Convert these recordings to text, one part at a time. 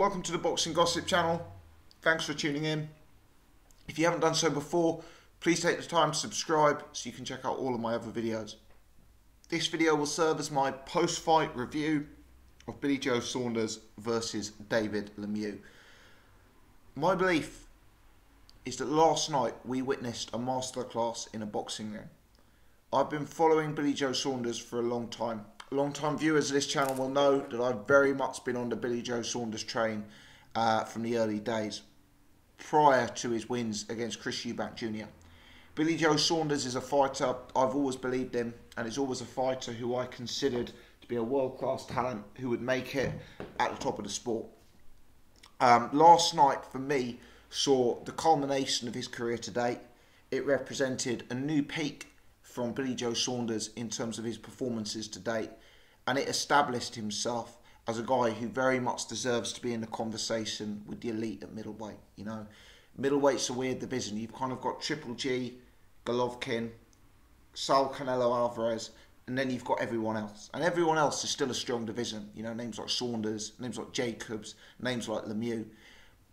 Welcome to the Boxing Gossip channel. Thanks for tuning in. If you haven't done so before, please take the time to subscribe so you can check out all of my other videos. This video will serve as my post-fight review of Billy Joe Saunders versus David Lemieux. My belief is that last night we witnessed a masterclass in a boxing ring. I've been following Billy Joe Saunders for a long time. Long-time viewers of this channel will know that I've very much been on the Billy Joe Saunders train from the early days, prior to his wins against Chris Eubank Jr. Billy Joe Saunders is a fighter I've always believed in, and is always a fighter who I considered to be a world-class talent who would make it at the top of the sport. Last night, for me, saw the culmination of his career to date. It represented a new peak from Billy Joe Saunders in terms of his performances to date, and it established himself as a guy who very much deserves to be in the conversation with the elite at middleweight. You know, middleweight's a weird division. You've kind of got Triple G, Golovkin, Saul Canelo Alvarez, and then you've got everyone else. And everyone else is still a strong division. You know, names like Saunders, names like Jacobs, names like Lemieux.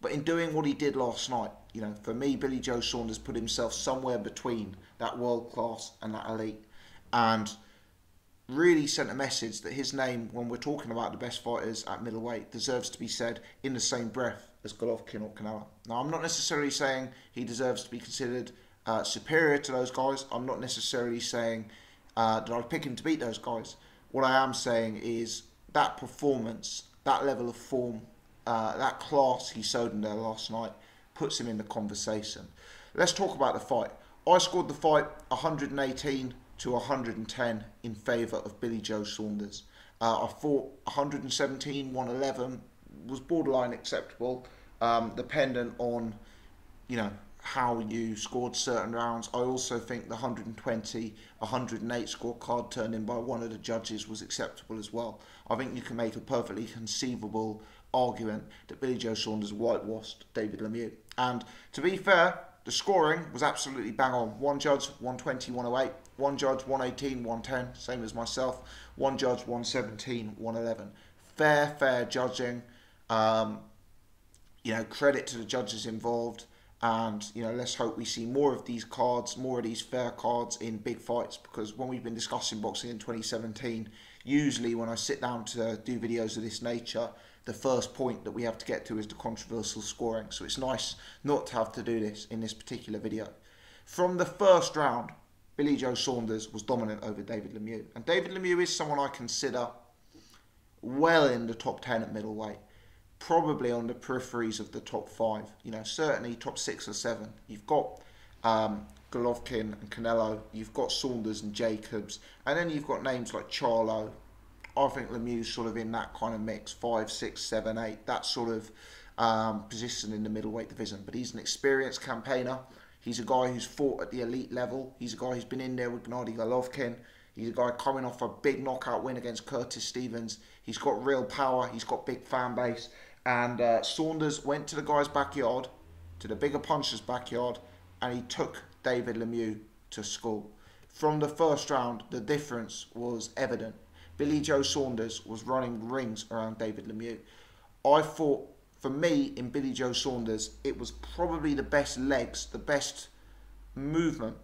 But in doing what he did last night, you know, for me, Billy Joe Saunders put himself somewhere between that world class and that elite, and really sent a message that his name, when we're talking about the best fighters at middleweight, deserves to be said in the same breath as Golovkin or Canelo. Now, I'm not necessarily saying he deserves to be considered superior to those guys. I'm not necessarily saying that I'd pick him to beat those guys. What I am saying is that performance, that level of form, that class he showed in there last night puts him in the conversation. Let's talk about the fight. I scored the fight 118 to 110 in favour of Billy Joe Saunders. I thought 117, 111 was borderline acceptable, dependent on, you know, how you scored certain rounds. I also think the 120, 108 scorecard turned in by one of the judges was acceptable as well. I think you can make a perfectly conceivable argument that Billy Joe Saunders whitewashed David Lemieux. And to be fair, the scoring was absolutely bang on. One judge, 120, 108. One judge, 118, 110, same as myself. One judge, 117, 111. Fair judging. You know, credit to the judges involved. And, you know, let's hope we see more of these cards, more of these fair cards in big fights. Because when we've been discussing boxing in 2017, usually when I sit down to do videos of this nature, the first point that we have to get to is the controversial scoring. So it's nice not to have to do this in this particular video. From the first round, Billy Joe Saunders was dominant over David Lemieux. And David Lemieux is someone I consider well in the top 10 at middleweight. Probably on the peripheries of the top 5. You know, certainly top 6 or 7. You've got Golovkin and Canelo. You've got Saunders and Jacobs. And then you've got names like Charlo. I think Lemieux's sort of in that kind of mix. 5, 6, 7, 8. That sort of position in the middleweight division. But he's an experienced campaigner. He's a guy who's fought at the elite level. He's a guy who's been in there with Gennady Golovkin. He's a guy coming off a big knockout win against Curtis Stevens. He's got real power. He's got big fan base. And Saunders went to the guy's backyard, to the bigger puncher's backyard, and he took David Lemieux to school. From the first round, the difference was evident. Billy Joe Saunders was running rings around David Lemieux. I thought, for me, in Billy Joe Saunders, it was probably the best legs, the best movement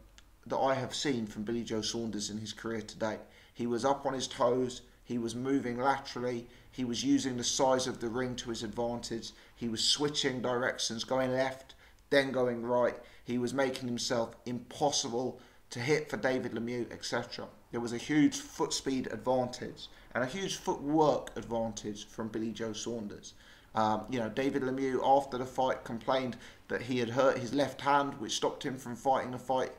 that I have seen from Billy Joe Saunders in his career to date. He was up on his toes. He was moving laterally. He was using the size of the ring to his advantage. He was switching directions, going left, then going right. He was making himself impossible to hit for David Lemieux, etc. There was a huge foot speed advantage and a huge footwork advantage from Billy Joe Saunders. You know, David Lemieux, after the fight, complained that he had hurt his left hand, which stopped him from fighting the fight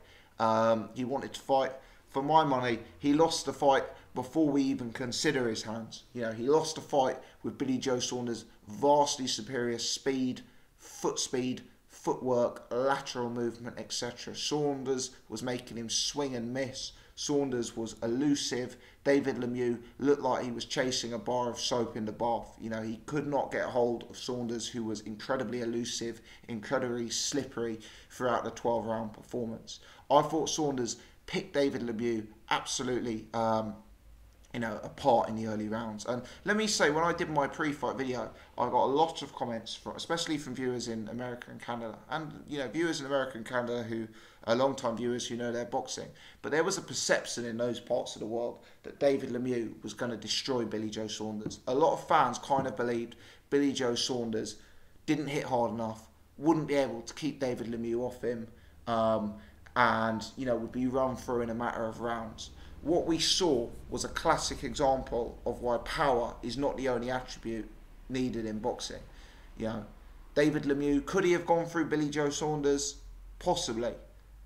he wanted to fight. For my money, he lost the fight before we even consider his hands. You know, he lost the fight with Billy Joe Saunders' vastly superior speed, footwork, lateral movement, etc. Saunders was making him swing and miss. Saunders was elusive. David Lemieux looked like he was chasing a bar of soap in the bath. You know, he could not get hold of Saunders, who was incredibly elusive, incredibly slippery throughout the 12-round performance. I thought Saunders picked David Lemieux absolutely a part in the early rounds. And let me say, when I did my pre-fight video, I got a lot of comments, especially from viewers in America and Canada, and viewers in America and Canada who are long-time viewers who know their boxing. But there was a perception in those parts of the world that David Lemieux was going to destroy Billy Joe Saunders. A lot of fans kind of believed Billy Joe Saunders didn't hit hard enough, wouldn't be able to keep David Lemieux off him, and would be run through in a matter of rounds. What we saw was a classic example of why power is not the only attribute needed in boxing. David Lemieux, could he have gone through Billy Joe Saunders? Possibly.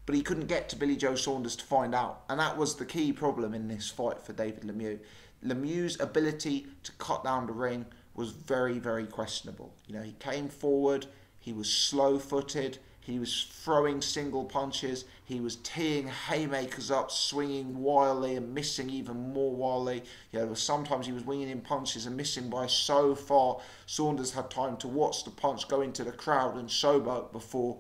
But he couldn't get to Billy Joe Saunders to find out. And that was the key problem in this fight for David Lemieux. Lemieux's ability to cut down the ring was very, very questionable. He came forward, he was slow-footed, he was throwing single punches, he was teeing haymakers up, swinging wildly and missing even more wildly. Sometimes he was winging in punches and missing by so far. Saunders had time to watch the punch go into the crowd and showboat before,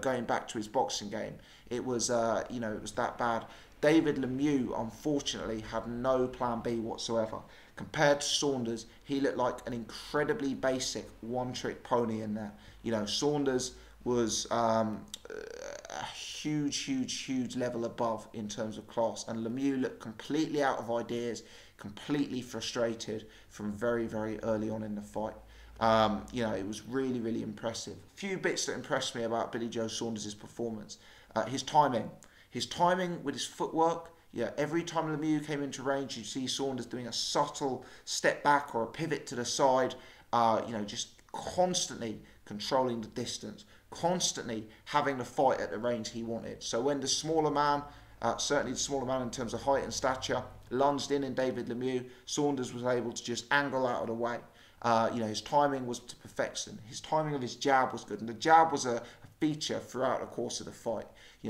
going back to his boxing game. It was, it was that bad. David Lemieux, unfortunately, had no plan B whatsoever. Compared to Saunders, he looked like an incredibly basic one-trick pony in there. Saunders was a huge level above in terms of class, and Lemieux looked completely out of ideas, completely frustrated from very, very early on in the fight. It was really, really impressive. A few bits that impressed me about Billy Joe Saunders' performance. His timing with his footwork. Every time Lemieux came into range, you'd see Saunders doing a subtle step back or a pivot to the side, just constantly controlling the distance, constantly having the fight at the range he wanted. So when the smaller man, certainly the smaller man in terms of height and stature, lunged in David Lemieux, Saunders was able to just angle out of the way. His timing was to perfection. His timing of his jab was good, and the jab was a feature throughout the course of the fight.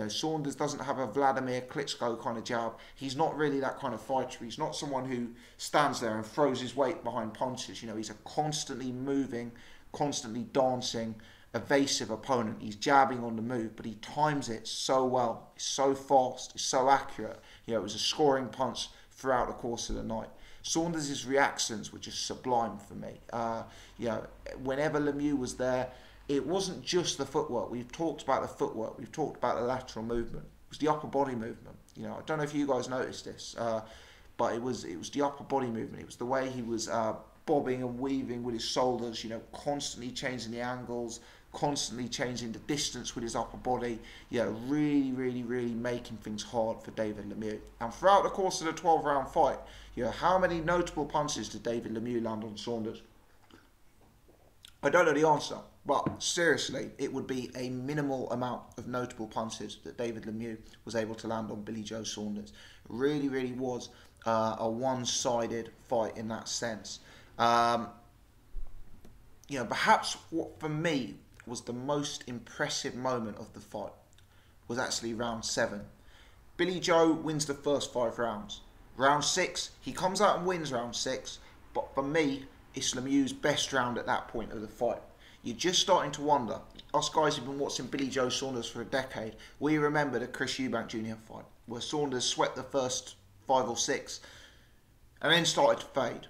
Saunders doesn't have a Vladimir Klitschko kind of jab. He's not really that kind of fighter. He's not someone who stands there and throws his weight behind punches. He's a constantly moving, constantly dancing, evasive opponent. He's jabbing on the move, but he times it so well. It's so fast. It's so accurate. It was a scoring punch throughout the course of the night. Saunders' reactions were just sublime for me. Whenever Lemieux was there, it wasn't just the footwork. We've talked about the footwork. We've talked about the lateral movement. It was the upper body movement. I don't know if you guys noticed this, but it was the upper body movement. It was the way he was bobbing and weaving with his shoulders, constantly changing the angles, constantly changing the distance with his upper body. Really, really, really making things hard for David Lemieux. And throughout the course of the 12-round fight, how many notable punches did David Lemieux land on Saunders? I don't know the answer, but seriously, it would be a minimal amount of notable punches that David Lemieux was able to land on Billy Joe Saunders. It really, really was a one-sided fight in that sense. Perhaps what for me was the most impressive moment of the fight was actually round 7. Billy Joe wins the first 5 rounds. Round 6, he comes out and wins round 6, but for me, it's Lemieux's best round at that point of the fight. You're just starting to wonder. Us guys who've been watching Billy Joe Saunders for a decade, we remember the Chris Eubank Jr. fight, where Saunders swept the first 5 or 6, and then started to fade.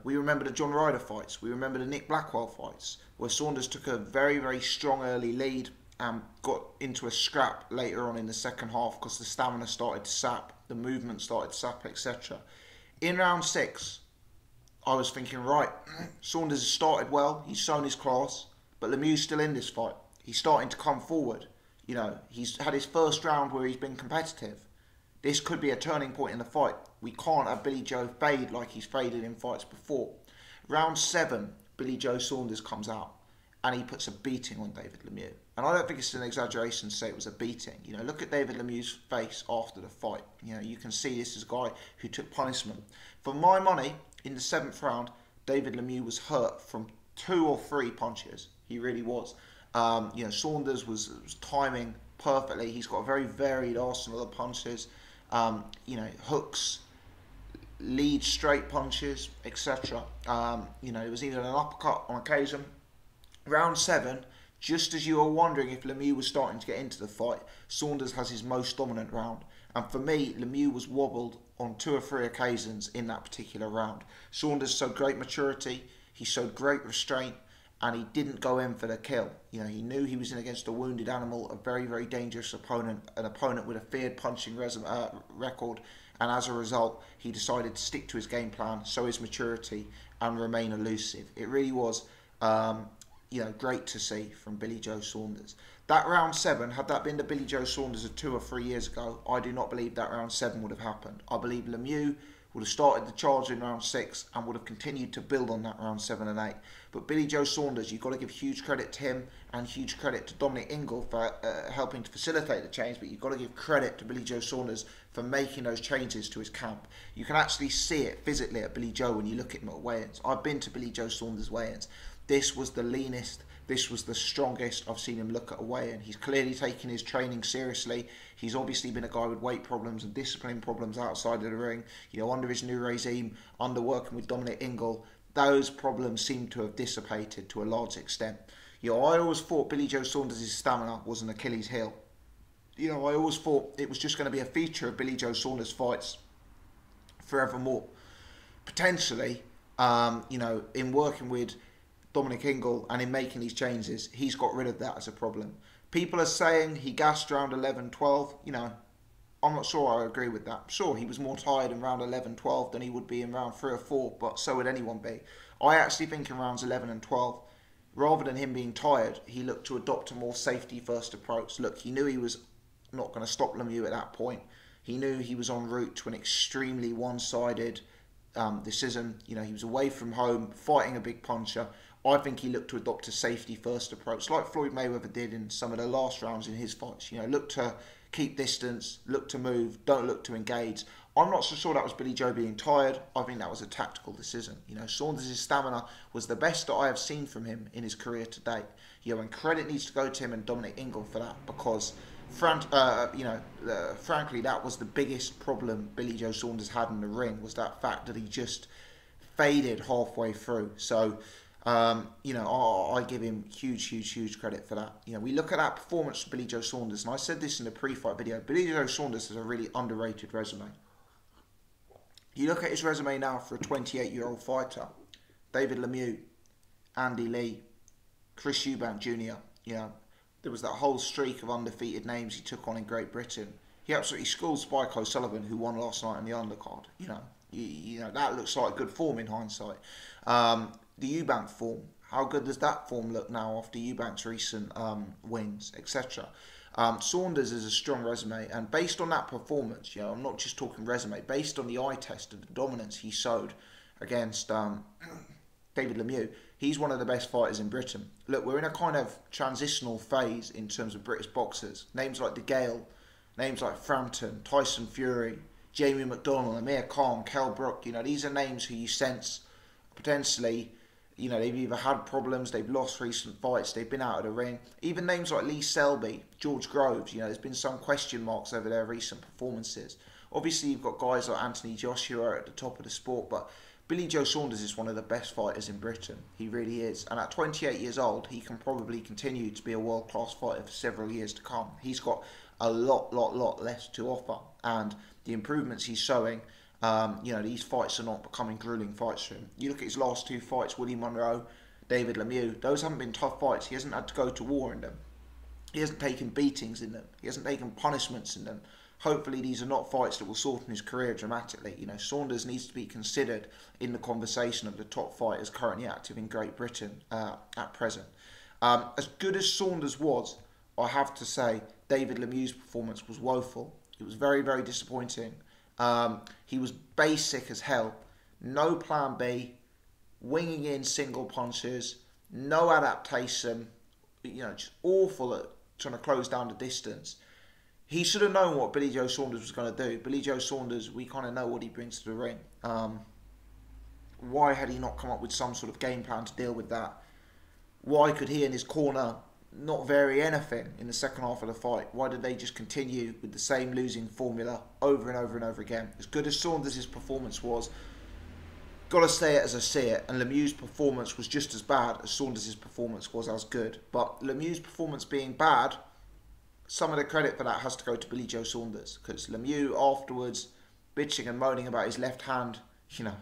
We remember the John Ryder fights. We remember the Nick Blackwell fights, where Saunders took a very, very strong early lead and got into a scrap later on in the second half because the stamina started to sap, the movement started to sap, etc. In round 6, I was thinking, right, Saunders has started well, he's shown his class, but Lemieux's still in this fight. He's starting to come forward. He's had his first round where he's been competitive. This could be a turning point in the fight. We can't have Billy Joe fade like he's faded in fights before. Round 7, Billy Joe Saunders comes out and he puts a beating on David Lemieux. And I don't think it's an exaggeration to say it was a beating. Look at David Lemieux's face after the fight. You can see this is a guy who took punishment. For my money, in the 7th round, David Lemieux was hurt from 2 or 3 punches. He really was. Saunders was timing perfectly. He's got a very varied arsenal of punches. Hooks, lead straight punches, etc. It was even an uppercut on occasion. Round 7, just as you were wondering if Lemieux was starting to get into the fight, Saunders has his most dominant round. And for me, Lemieux was wobbled on 2 or 3 occasions in that particular round. Saunders showed great maturity, he showed great restraint, and he didn't go in for the kill. You know, he knew he was in against a wounded animal, a very, very dangerous opponent, an opponent with a feared punching record, and as a result, he decided to stick to his game plan, show his maturity, and remain elusive. It really was, great to see from Billy Joe Saunders. That round 7, had that been the Billy Joe Saunders of 2 or 3 years ago, I do not believe that round 7 would have happened. I believe Lemieux would have started the charge in round 6 and would have continued to build on that round 7 and 8. But Billy Joe Saunders, you've got to give huge credit to him and huge credit to Dominic Ingle for helping to facilitate the change, but you've got to give credit to Billy Joe Saunders for making those changes to his camp. You can actually see it physically at Billy Joe when you look at him at weigh-ins. I've been to Billy Joe Saunders weigh-ins. This was the leanest, this was the strongest I've seen him look at a weigh-in. He's clearly taken his training seriously. He's obviously been a guy with weight problems and discipline problems outside of the ring. You know, under his new regime, under working with Dominic Ingle, those problems seem to have dissipated to a large extent. You know, I always thought Billy Joe Saunders' stamina was an Achilles heel. You know, I always thought it was just going to be a feature of Billy Joe Saunders' fights forevermore. Potentially, in working with Dominic Ingle and in making these changes, he's got rid of that as a problem. People are saying he gassed round 11, 12. You know, I'm not sure I agree with that. Sure, he was more tired in round 11, 12 than he would be in round 3 or 4, but so would anyone be. I actually think in rounds 11 and 12, rather than him being tired, he looked to adopt a more safety-first approach. Look, he knew he was not going to stop Lemieux at that point. He knew he was en route to an extremely one-sided decision. You know, he was away from home, fighting a big puncher. I think he looked to adopt a safety-first approach, like Floyd Mayweather did in some of the last rounds in his fights. You know, look to keep distance, look to move, don't look to engage. I'm not so sure that was Billy Joe being tired. I think that was a tactical decision. You know, Saunders' stamina was the best that I have seen from him in his career to date. You know, and credit needs to go to him and Dominic Ingle for that, because frankly, that was the biggest problem Billy Joe Saunders had in the ring, was that fact that he just faded halfway through. So, I give him huge credit for that. You know, we look at that performance of Billy Joe Saunders, and I said this in the pre-fight video, Billy Joe Saunders has a really underrated resume. You look at his resume now for a 28-year-old fighter, David Lemieux, Andy Lee, Chris Eubank Jr., you know, there was that whole streak of undefeated names he took on in Great Britain. He absolutely schooled Spike O'Sullivan, who won last night in the undercard. You know, that looks like good form in hindsight. The Eubank form, how good does that form look now after Eubank's recent wins, etc.? Saunders is a strong resume, and based on that performance, you know, I'm not just talking resume, based on the eye test and the dominance he showed against David Lemieux, he's one of the best fighters in Britain. Look, we're in a kind of transitional phase in terms of British boxers. Names like De Gale, names like Frampton, Tyson Fury, Jamie McDonnell, Amir Khan, Kell Brook, you know, these are names who you sense potentially, you know, they've either had problems, they've lost recent fights, they've been out of the ring. Even names like Lee Selby, George Groves, you know, there's been some question marks over their recent performances. Obviously, you've got guys like Anthony Joshua at the top of the sport, but Billy Joe Saunders is one of the best fighters in Britain. He really is. And at 28 years old, he can probably continue to be a world-class fighter for several years to come. He's got a lot left to offer. And the improvements he's showing, these fights are not becoming grueling fights for him. You look at his last 2 fights, Willie Monroe, David Lemieux, those haven't been tough fights. He hasn't had to go to war in them. He hasn't taken beatings in them. He hasn't taken punishments in them. Hopefully these are not fights that will shorten his career dramatically. You know, Saunders needs to be considered in the conversation of the top fighters currently active in Great Britain at present. As good as Saunders was, I have to say, David Lemieux's performance was woeful. It was very disappointing. He was basic as hell. No plan B, winging in single punches, no adaptation, you know, just awful at trying to close down the distance. He should have known what Billy Joe Saunders was going to do. Billy Joe Saunders, we kind of know what he brings to the ring. Why had he not come up with some sort of game plan to deal with that? Why could he and his corner not vary anything in the second half of the fight? Why did they just continue with the same losing formula over and over again? As good as Saunders' performance was, got to say it as I see it, and Lemieux's performance was just as bad as Saunders' performance was as good. But Lemieux's performance being bad, some of the credit for that has to go to Billy Joe Saunders, because Lemieux afterwards, bitching and moaning about his left hand, you know,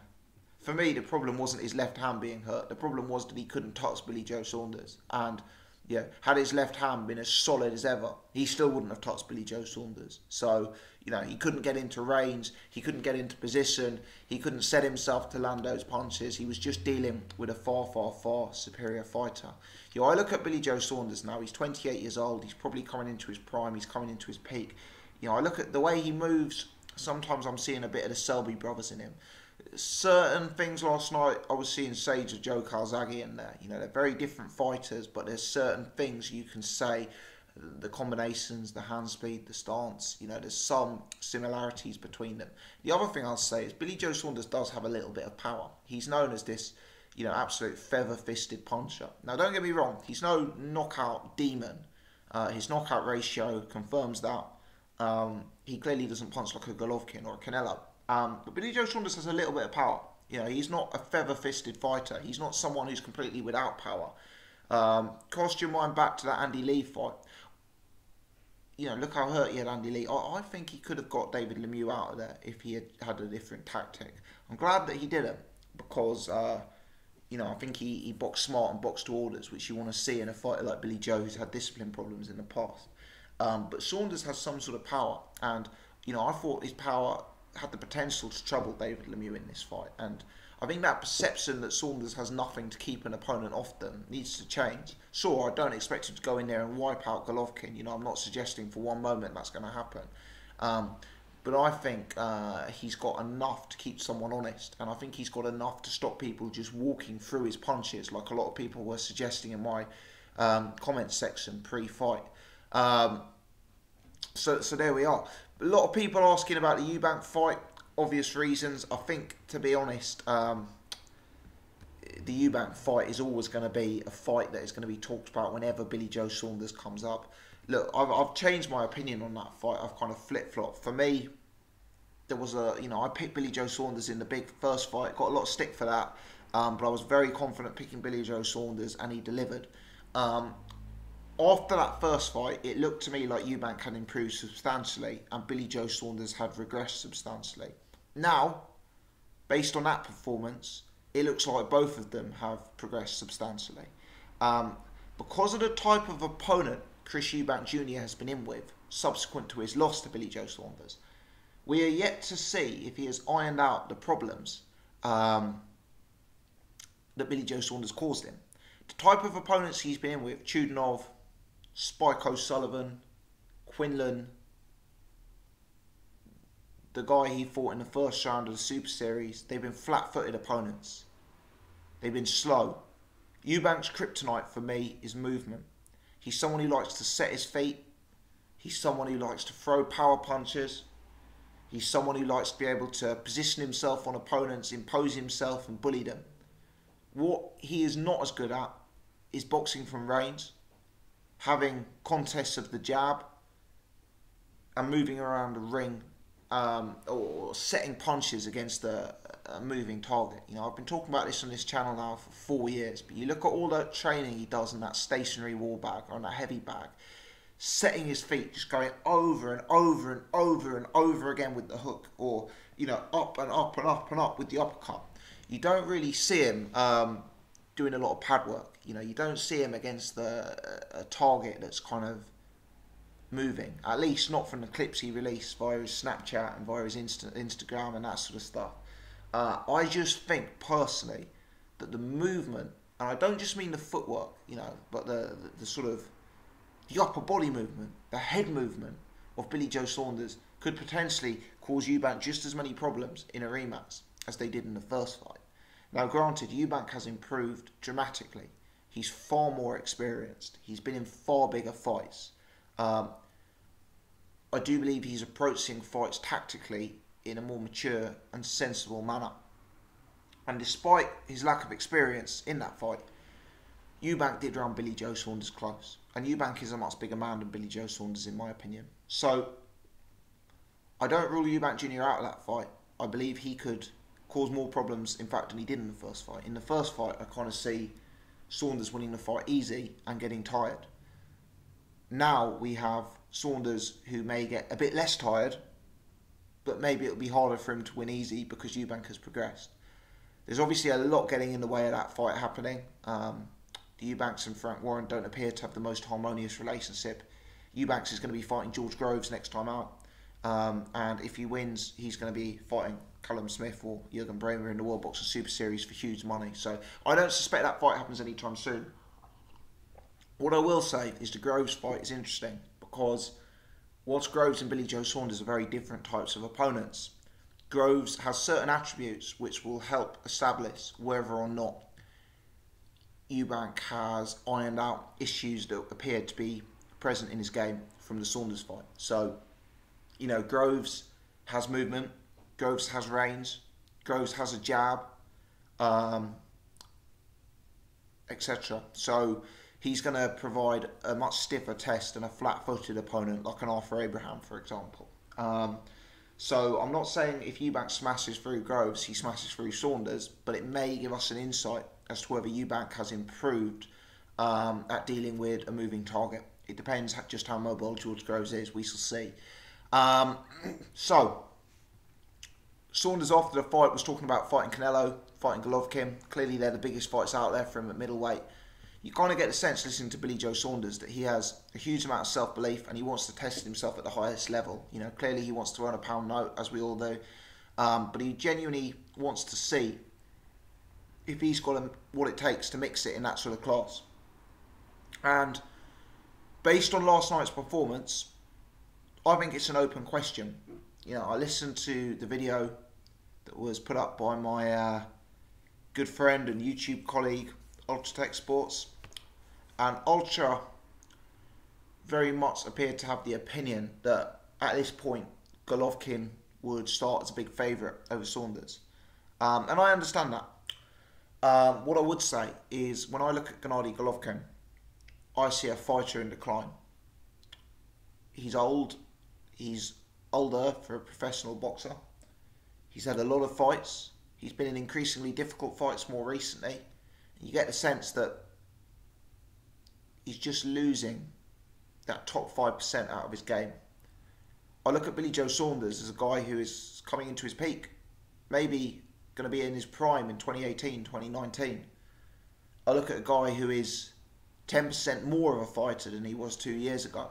for me, the problem wasn't his left hand being hurt. The problem was that he couldn't touch Billy Joe Saunders. And yeah, had his left hand been as solid as ever, he still wouldn't have touched Billy Joe Saunders. So, you know, he couldn't get into range, he couldn't get into position, he couldn't set himself to land those punches. He was just dealing with a far, far, far superior fighter. You know, I look at Billy Joe Saunders now, he's 28 years old, he's probably coming into his prime, he's coming into his peak. You know, I look at the way he moves, sometimes I'm seeing a bit of the Selby brothers in him. Certain things last night, I was seeing Sage of Joe Calzaghe in there. You know, they're very different fighters, but there's certain things you can say, the combinations, the hand speed, the stance, you know, there's some similarities between them. The other thing I'll say is Billy Joe Saunders does have a little bit of power. He's known as this, you know, absolute feather-fisted puncher. Now, don't get me wrong, he's no knockout demon. His knockout ratio confirms that. He clearly doesn't punch like a Golovkin or a Canelo. But Billy Joe Saunders has a little bit of power. You know, he's not a feather-fisted fighter. He's not someone who's completely without power. Cast your mind back to that Andy Lee fight. You know, look how hurt he had Andy Lee. I think he could have got David Lemieux out of there if he had had a different tactic. I'm glad that he didn't because, you know, I think he boxed smart and boxed to orders, which you want to see in a fighter like Billy Joe who's had discipline problems in the past. But Saunders has some sort of power. And, you know, I thought his power had the potential to trouble David Lemieux in this fight, and I think that perception that Saunders has nothing to keep an opponent off them needs to change. Sure, I don't expect him to go in there and wipe out Golovkin, you know, I'm not suggesting for one moment that's going to happen, but I think he's got enough to keep someone honest, and I think he's got enough to stop people just walking through his punches like a lot of people were suggesting in my comments section pre-fight. So there we are. A lot of people asking about the Eubank fight, obvious reasons. I think, to be honest, the Eubank fight is always going to be a fight that is going to be talked about whenever Billy Joe Saunders comes up. Look, I've changed my opinion on that fight. I've kind of flip-flopped. For me, there was I picked Billy Joe Saunders in the big first fight. Got a lot of stick for that, but I was very confident picking Billy Joe Saunders, and he delivered. After that first fight, it looked to me like Eubank had improved substantially and Billy Joe Saunders had regressed substantially. Now, based on that performance, it looks like both of them have progressed substantially. Because of the type of opponent Chris Eubank Jr. has been in with, subsequent to his loss to Billy Joe Saunders, we are yet to see if he has ironed out the problems that Billy Joe Saunders caused him. The type of opponents he's been in with, Chudinov, Spike O'Sullivan, Quinlan, the guy he fought in the first round of the Super Series, they've been flat-footed opponents. They've been slow. Eubank's kryptonite for me is movement. He's someone who likes to set his feet. He's someone who likes to throw power punches. He's someone who likes to be able to position himself on opponents, impose himself and bully them. What he is not as good at is boxing from range, having contests of the jab and moving around the ring or setting punches against a moving target. You know, I've been talking about this on this channel now for 4 years, but you look at all that training he does in that stationary wall bag or in that heavy bag, setting his feet, just going over and over and over and over again with the hook, or, you know, up and up and up and up with the uppercut. You don't really see him doing a lot of pad work. You know, you don't see him against a target that's kind of moving, at least not from the clips he released via his Snapchat and via his Instagram and that sort of stuff. I just think personally that the movement, and I don't just mean the footwork, you know, but the sort of the upper body movement, the head movement of Billy Joe Saunders could potentially cause Eubank just as many problems in a rematch as they did in the first fight. Now, granted, Eubank has improved dramatically. He's far more experienced. He's been in far bigger fights. I do believe he's approaching fights tactically in a more mature and sensible manner. And despite his lack of experience in that fight, Eubank did run Billy Joe Saunders close. And Eubank is a much bigger man than Billy Joe Saunders, in my opinion. So, I don't rule Eubank Jr. out of that fight. I believe he could cause more problems, in fact, than he did in the first fight. In the first fight, I kind of see Saunders winning the fight easy and getting tired. Now we have Saunders who may get a bit less tired, but maybe it'll be harder for him to win easy because Eubank has progressed. There's obviously a lot getting in the way of that fight happening. The Eubanks and Frank Warren don't appear to have the most harmonious relationship. Eubanks is going to be fighting George Groves next time out. And if he wins, he's going to be fighting Callum Smith or Jürgen Bremer in the World Boxing Super Series for huge money. So I don't suspect that fight happens anytime soon. What I will say is the Groves fight is interesting because whilst Groves and Billy Joe Saunders are very different types of opponents, Groves has certain attributes which will help establish whether or not Eubank has ironed out issues that appeared to be present in his game from the Saunders fight. So, you know, Groves has movement, Groves has range, Groves has a jab, etc. So he's going to provide a much stiffer test than a flat-footed opponent like an Arthur Abraham, for example. So I'm not saying if Eubank smashes through Groves, he smashes through Saunders, but it may give us an insight as to whether Eubank has improved at dealing with a moving target. It depends just how mobile George Groves is. We shall see. So, Saunders after the fight was talking about fighting Canelo, fighting Golovkin. Clearly they're the biggest fights out there for him at middleweight. You kind of get the sense listening to Billy Joe Saunders that he has a huge amount of self-belief and he wants to test himself at the highest level. You know, clearly he wants to earn a pound note, as we all do. But he genuinely wants to see if he's got what it takes to mix it in that sort of class. And based on last night's performance, I think it's an open question. You know, I listened to the video that was put up by my good friend and YouTube colleague, Ultra Tech Sports, and Ultra very much appeared to have the opinion that at this point Golovkin would start as a big favourite over Saunders. And I understand that. What I would say is when I look at Gennady Golovkin, I see a fighter in decline. He's old. He's older for a professional boxer. He's had a lot of fights. He's been in increasingly difficult fights more recently. You get the sense that he's just losing that top 5% out of his game. I look at Billy Joe Saunders as a guy who is coming into his peak. Maybe going to be in his prime in 2018, 2019. I look at a guy who is 10% more of a fighter than he was 2 years ago.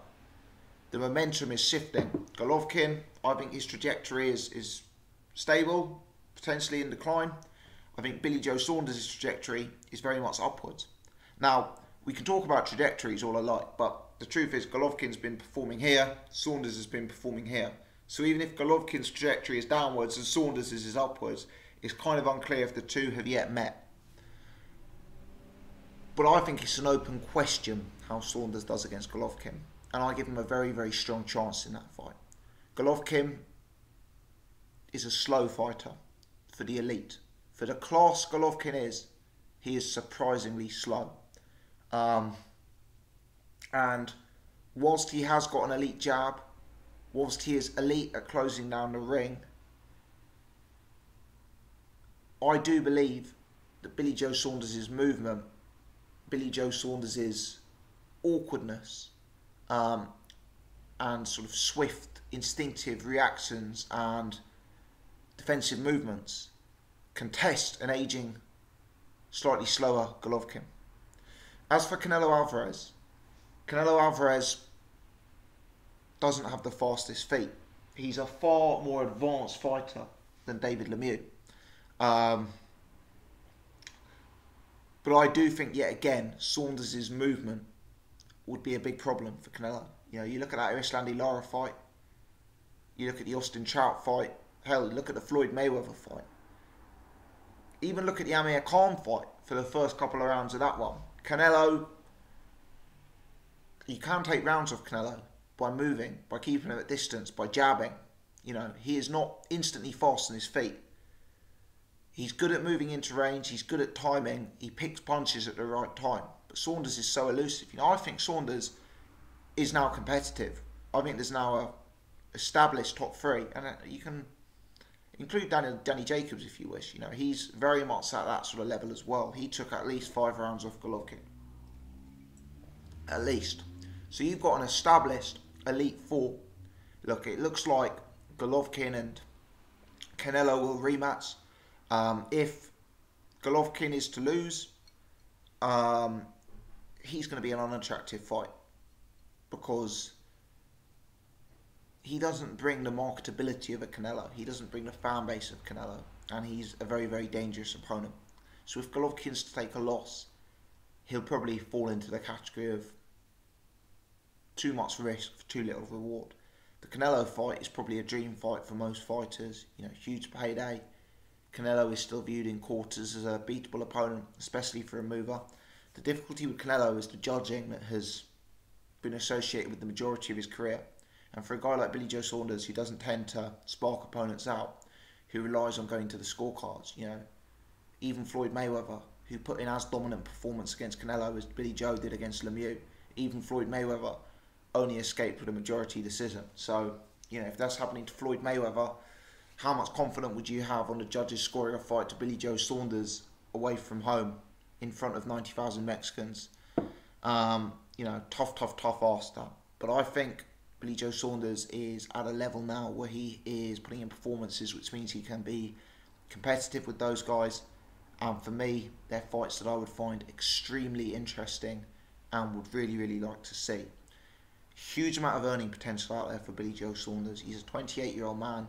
The momentum is shifting. Golovkin, I think his trajectory is stable, potentially in decline. I think Billy Joe Saunders' trajectory is very much upwards. Now, we can talk about trajectories all I like, but the truth is Golovkin's been performing here, Saunders has been performing here. So even if Golovkin's trajectory is downwards and Saunders' is upwards, it's kind of unclear if the two have yet met. But I think it's an open question how Saunders does against Golovkin. And I give him a very, very strong chance in that fight. Golovkin is a slow fighter for the elite. For the class Golovkin is, he is surprisingly slow. And whilst he has got an elite jab, whilst he is elite at closing down the ring, I do believe that Billy Joe Saunders' movement, Billy Joe Saunders' awkwardness, and sort of swift, instinctive reactions and defensive movements can test an ageing, slightly slower Golovkin. As for Canelo Alvarez doesn't have the fastest feet. He's a far more advanced fighter than David Lemieux. But I do think, yet again, Saunders' movement would be a big problem for Canelo. You know, you look at that Islandi Lara fight, you look at the Austin Trout fight, hell, you look at the Floyd Mayweather fight. Even look at the Amir Khan fight for the first couple of rounds of that one. Canelo, you can take rounds off Canelo by moving, by keeping him at distance, by jabbing. You know, he is not instantly fast on his feet. He's good at moving into range, he's good at timing, he picks punches at the right time. But Saunders is so elusive. You know, I think Saunders is now competitive. I think there's now a established top three, and you can include Danny Jacobs if you wish. You know, he's very much at that sort of level as well. He took at least 5 rounds off Golovkin. At least. So you've got an established elite four. Look, it looks like Golovkin and Canelo will rematch. If Golovkin is to lose, he's going to be an unattractive fight because he doesn't bring the marketability of a Canelo. He doesn't bring the fan base of Canelo, and he's a very, very dangerous opponent. So if Golovkin's to take a loss, he'll probably fall into the category of too much risk for too little reward. The Canelo fight is probably a dream fight for most fighters. You know, huge payday. Canelo is still viewed in quarters as a beatable opponent, especially for a mover. The difficulty with Canelo is the judging that has been associated with the majority of his career. And for a guy like Billy Joe Saunders, who doesn't tend to spark opponents out, who relies on going to the scorecards, you know, even Floyd Mayweather, who put in as dominant performance against Canelo as Billy Joe did against Lemieux, even Floyd Mayweather only escaped with a majority decision. So, you know, if that's happening to Floyd Mayweather, how much confidence would you have on the judges scoring a fight to Billy Joe Saunders away from home in front of 90,000 Mexicans? You know, tough ask that. But I think Billy Joe Saunders is at a level now where he is putting in performances which means he can be competitive with those guys. And for me, they're fights that I would find extremely interesting and would really, really like to see. Huge amount of earning potential out there for Billy Joe Saunders. He's a 28-year-old man.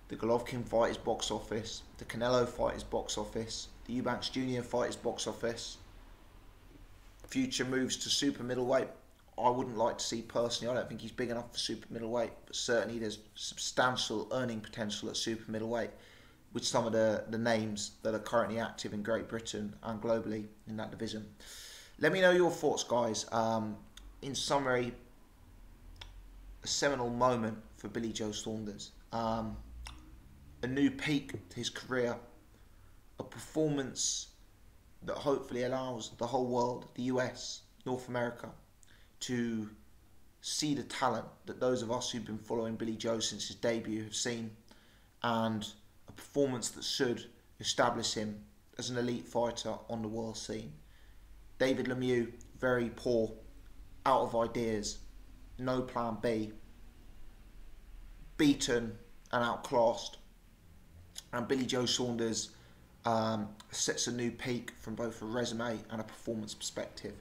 The Golovkin fight is box office. The Canelo fight is box office. The Eubank Jr. fight is box office. Future moves to super middleweight, I wouldn't like to see personally. I don't think he's big enough for super middleweight, but certainly there's substantial earning potential at super middleweight with some of the names that are currently active in Great Britain and globally in that division. Let me know your thoughts, guys. In summary, a seminal moment for Billy Joe Saunders. A new peak to his career. A performance that hopefully allows the whole world, the US, North America, to see the talent that those of us who've been following Billy Joe since his debut have seen, and a performance that should establish him as an elite fighter on the world scene. David Lemieux, very poor, out of ideas, no plan B, beaten and outclassed. And Billy Joe Saunders sets a new peak from both a resume and a performance perspective.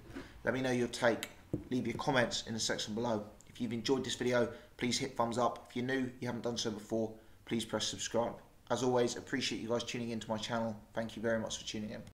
Let me know your take. Leave your comments in the section below. If you've enjoyed this video, please hit thumbs up. If you're new, you haven't done so before, please press subscribe. As always, appreciate you guys tuning into my channel. Thank you very much for tuning in.